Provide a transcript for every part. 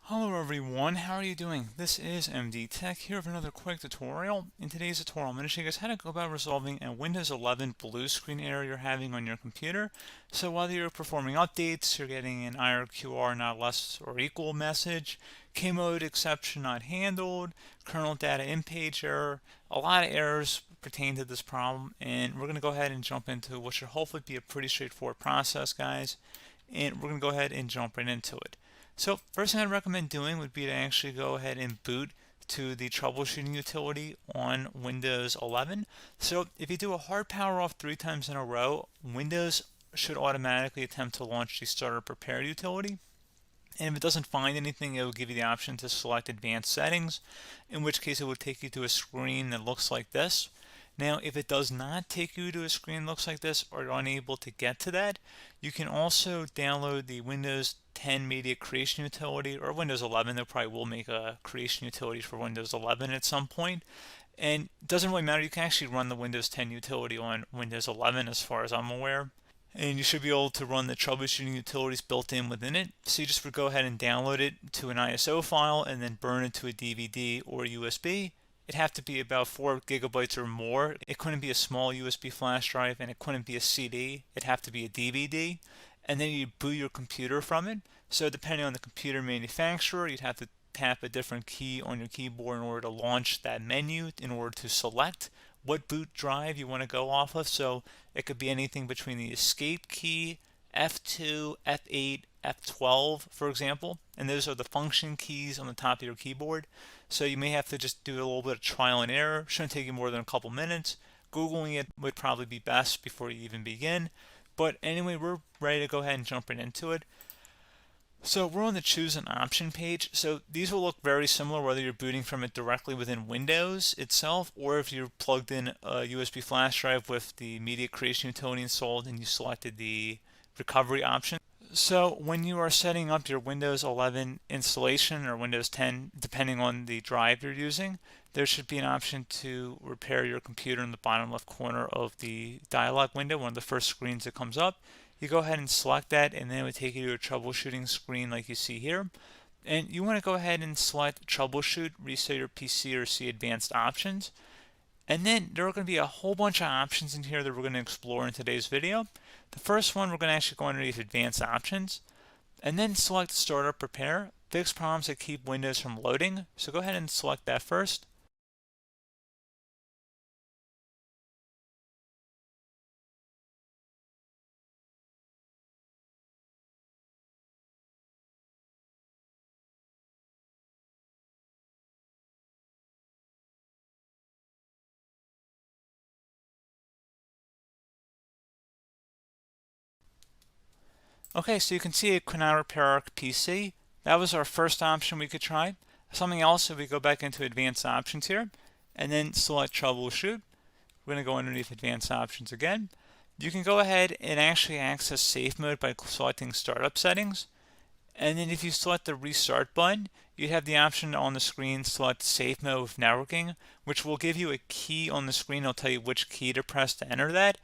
Hello everyone, how are you doing? This is MD Tech here with another quick tutorial. In today's tutorial, I'm going to show you guys how to go about resolving a Windows 11 blue screen error you're having on your computer. So whether you're performing updates, you're getting an IRQR not less or equal message, K mode exception not handled, kernel data in page error, a lot of errors pertain to this problem, and we're going to go ahead and jump into what should hopefully be a pretty straightforward process, guys. And we're going to go ahead and jump right into it. So first thing I'd recommend doing would be to actually go ahead and boot to the troubleshooting utility on Windows 11. So if you do a hard power off 3 times in a row, Windows should automatically attempt to launch the starter prepared utility. And if it doesn't find anything, it will give you the option to select advanced settings, in which case it will take you to a screen that looks like this. Now, if it does not take you to a screen that looks like this, or you're unable to get to that, you can also download the Windows 10 Media Creation Utility, or Windows 11. They probably will make a creation utility for Windows 11 at some point. And it doesn't really matter, you can actually run the Windows 10 utility on Windows 11 as far as I'm aware. And you should be able to run the troubleshooting utilities built in within it. So you just would go ahead and download it to an ISO file and then burn it to a DVD or USB. It'd have to be about 4 gigabytes or more. It couldn't be a small USB flash drive, and it couldn't be a CD. It'd have to be a DVD. And then you boot your computer from it. So depending on the computer manufacturer, you'd have to tap a different key on your keyboard in order to launch that menu, in order to select what boot drive you want to go off of. So it could be anything between the escape key, F2, F8, F12, for example, and those are the function keys on the top of your keyboard. So you may have to just do a little bit of trial and error. Shouldn't take you more than a couple minutes. Googling it would probably be best before you even begin. But anyway, we're ready to go ahead and jump right into it. So we're on the choose an option page. So these will look very similar whether you're booting from it directly within Windows itself, or if you're plugged in a USB flash drive with the media creation utility installed and you selected the recovery option. So when you are setting up your Windows 11 installation or Windows 10, depending on the drive you're using, there should be an option to repair your computer in the bottom left corner of the dialog window, one of the first screens that comes up. You go ahead and select that, and then it would take you to a troubleshooting screen like you see here. And you want to go ahead and select troubleshoot, reset your PC, or see advanced options. And then there are going to be a whole bunch of options in here that we're going to explore in today's video. The first one, we're going to actually go underneath advanced options, and then select startup prepare, fix problems that keep Windows from loading. So go ahead and select that first. Okay, so you can see it could not repair our PC. That was our first option we could try. Something else, if we go back into advanced options here, and then select troubleshoot, we're going to go underneath advanced options again. You can go ahead and actually access safe mode by selecting startup settings. And then if you select the restart button, you have the option on the screen, select safe mode with networking, which will give you a key on the screen. It'll tell you which key to press to enter that.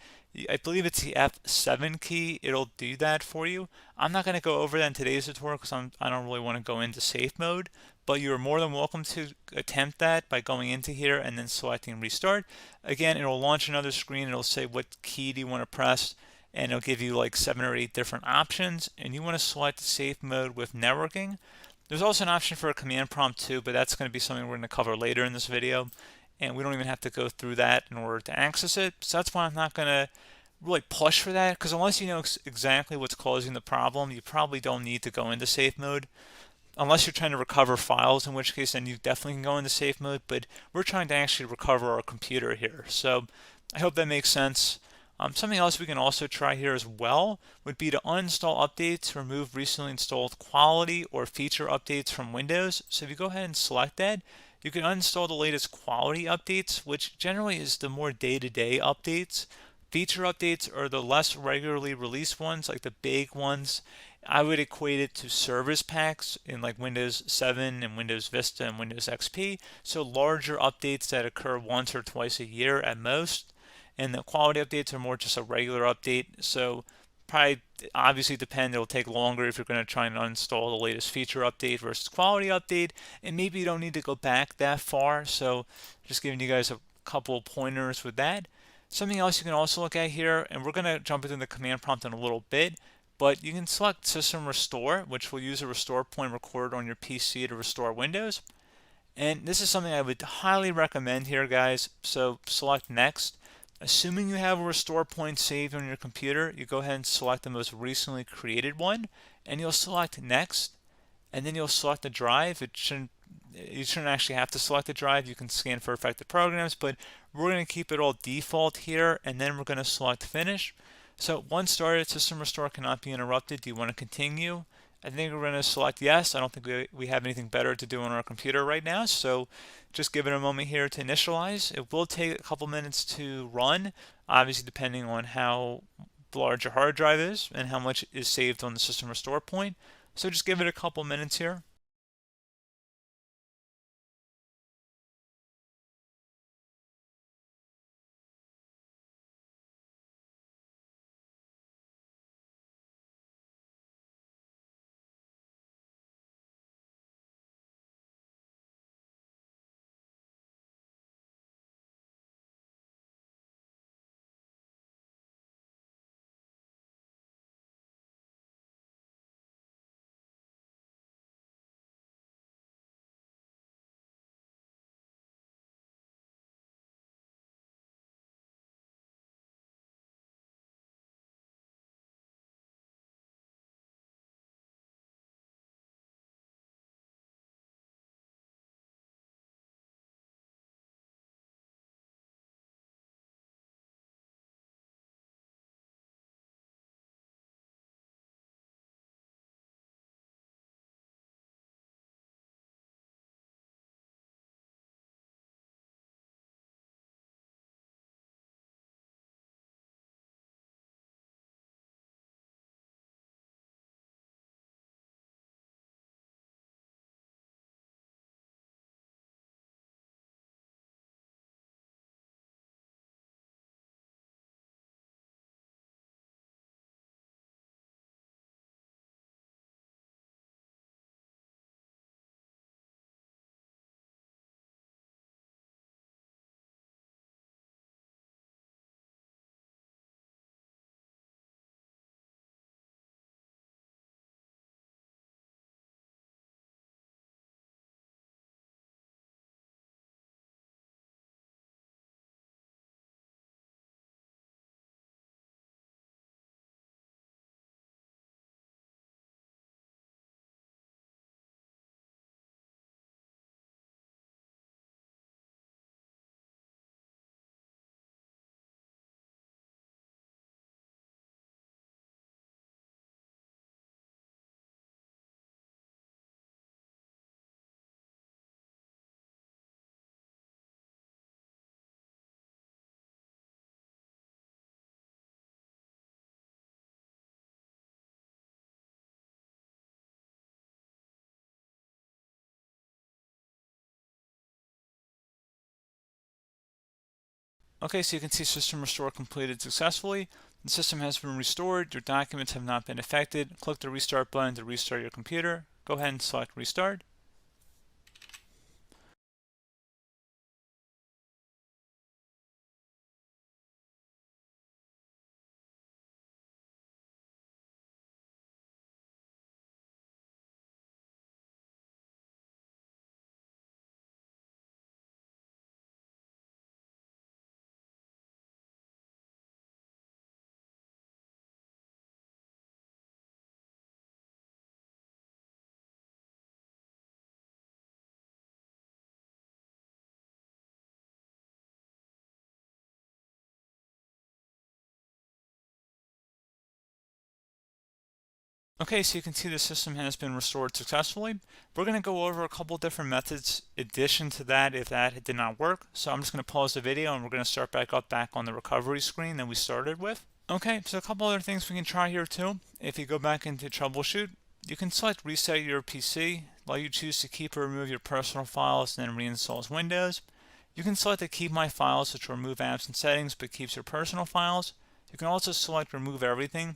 I believe it's the F7 key. It'll do that for you. I'm not going to go over that in today's tutorial because I don't really want to go into safe mode, but you're more than welcome to attempt that by going into here and then selecting restart. Again, it'll launch another screen. It'll say what key do you want to press, and it'll give you like 7 or 8 different options, and you want to select safe mode with networking. There's also an option for a command prompt too, but that's going to be something we're going to cover later in this video, and we don't even have to go through that in order to access it. So that's why I'm not going to really push for that, because unless you know exactly what's causing the problem, you probably don't need to go into safe mode. Unless you're trying to recover files, in which case then you definitely can go into safe mode, but we're trying to actually recover our computer here. So I hope that makes sense. Something else we can also try here as well would be to uninstall updates, remove recently installed quality or feature updates from Windows. So if you go ahead and select that, you can uninstall the latest quality updates, which generally is the more day-to-day updates. Feature updates are the less regularly released ones, like the big ones. I would equate it to service packs in like Windows 7 and Windows Vista and Windows XP. So larger updates that occur once or twice a year at most. And the quality updates are more just a regular update. So Probably obviously depend, it'll take longer if you're going to try and uninstall the latest feature update versus quality update, and maybe you don't need to go back that far. So just giving you guys a couple of pointers with that. Something else you can also look at here, and we're going to jump into the command prompt in a little bit, but you can select system restore, which will use a restore point recorded on your PC to restore Windows. And this is something I would highly recommend here, guys. So select next. Assuming you have a restore point saved on your computer, you go ahead and select the most recently created one, and you'll select next, and then you'll select the drive. You shouldn't actually have to select the drive. You can scan for affected programs, but we're going to keep it all default here, and then we're going to select finish. So once started, system restore cannot be interrupted. Do you want to continue? I think we're going to select yes. I don't think we have anything better to do on our computer right now, so just give it a moment here to initialize. It will take a couple minutes to run, obviously depending on how large your hard drive is and how much is saved on the system restore point. So just give it a couple minutes here. Okay, so you can see system restore completed successfully. The system has been restored. Your documents have not been affected. Click the restart button to restart your computer. Go ahead and select restart. Okay, so you can see the system has been restored successfully. We're going to go over a couple different methods in addition to that if that did not work. So I'm just going to pause the video and we're going to start back on the recovery screen that we started with. Okay, so a couple other things we can try here too. If you go back into troubleshoot, you can select reset your PC, while you choose to keep or remove your personal files and then reinstalls Windows. You can select to keep my files, which will remove apps and settings but keeps your personal files. You can also select remove everything.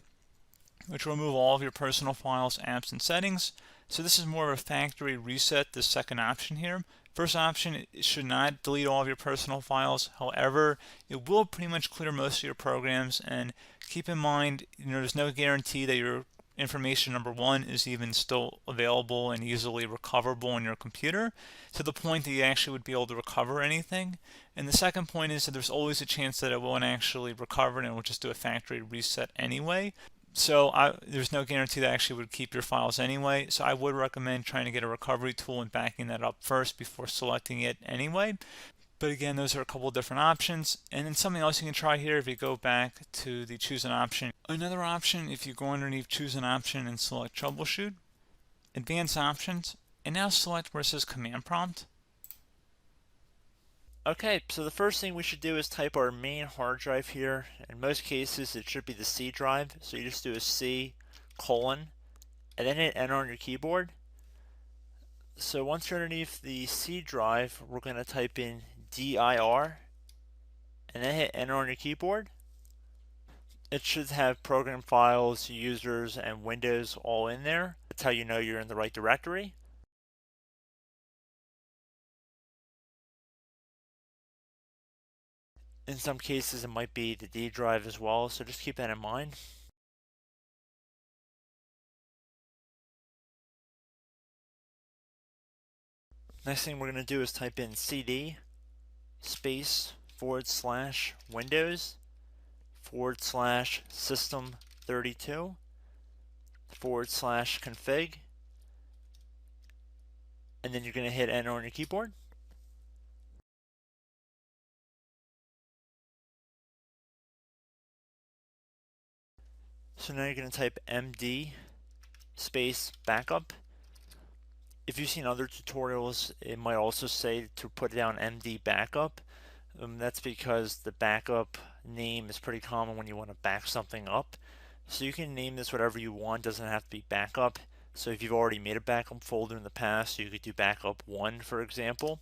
which will remove all of your personal files, apps, and settings. So this is more of a factory reset, the second option here. First option, it should not delete all of your personal files. However, it will pretty much clear most of your programs, and keep in mind, there's no guarantee that your information, number one, is even still available and easily recoverable on your computer to the point that you actually would be able to recover anything. And the second point is that there's always a chance that it won't actually recover and it will just do a factory reset anyway. So there's no guarantee that actually would keep your files anyway. So I would recommend trying to get a recovery tool and backing that up first before selecting it anyway. But again, those are a couple of different options. And then something else you can try here, if you go back to the choose an option. Another option, if you go underneath choose an option and select troubleshoot, advanced options, and now select where it says command prompt. Okay, so the first thing we should do is type our main hard drive here. In most cases, it should be the C drive. So you just do a C colon, and then hit enter on your keyboard. So once you're underneath the C drive, we're going to type in dir, and then hit enter on your keyboard. It should have program files, users, and Windows all in there. That's how you know you're in the right directory. In some cases, it might be the D drive as well, so just keep that in mind. Next thing we're going to do is type in cd space / Windows / system 32 / config, and then you're going to hit enter on your keyboard. So now you're going to type md space backup. If you've seen other tutorials, it might also say to put down md backup. That's because the backup name is pretty common when you want to back something up. So you can name this whatever you want, doesn't have to be backup. So if you've already made a backup folder in the past, you could do backup 1, for example.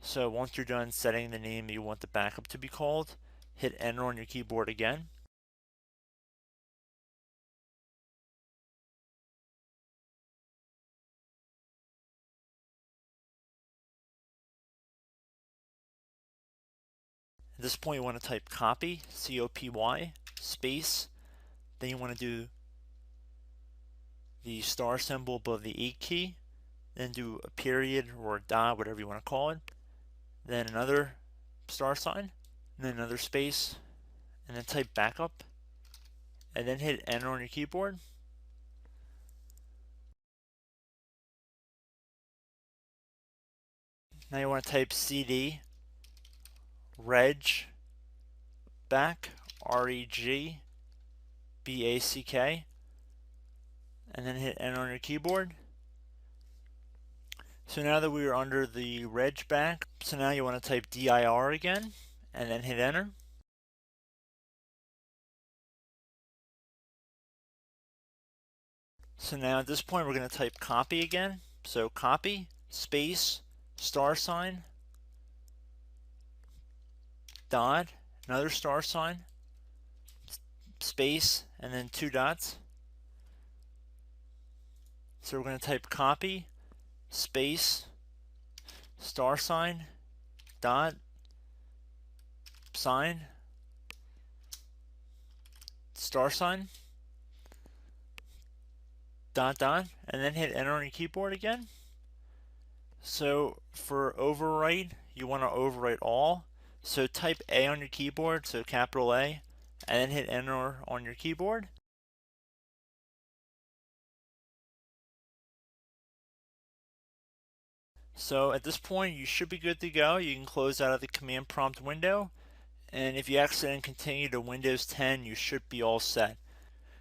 So once you're done setting the name you want the backup to be called, hit enter on your keyboard again. At this point you want to type copy, C-O-P-Y, space, then you want to do the star symbol above the 8 key, then do a period or a dot, whatever you want to call it, then another star sign, and then another space, and then type backup, and then hit enter on your keyboard. Now you want to type cd reg back, R-E-G-B-A-C-K, and then hit enter on your keyboard. So now that we are under the reg back, so now you want to type dir again, and then hit enter. So now at this point we're going to type copy again. So copy, space, star sign, dot, another star sign, space, and then 2 dots. So we're going to type copy, space, star sign, dot, sign, star sign, dot, dot, and then hit enter on your keyboard again. So for overwrite, you want to overwrite all. So type A on your keyboard, so capital A, and then hit enter on your keyboard. So at this point you should be good to go. You can close out of the command prompt window, and if you accidentally continue to Windows 10, you should be all set.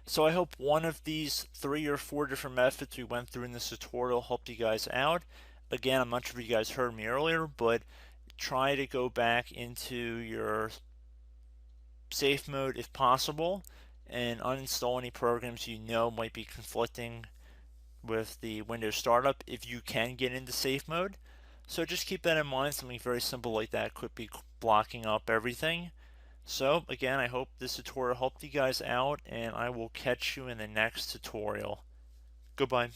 So I hope one of these 3 or 4 different methods we went through in this tutorial helped you guys out. Again, I'm not sure if you guys heard me earlier, but try to go back into your safe mode if possible and uninstall any programs you know might be conflicting with the Windows startup if you can get into safe mode. So just keep that in mind. Something very simple like that could be blocking up everything. So again, I hope this tutorial helped you guys out, and I will catch you in the next tutorial. Goodbye.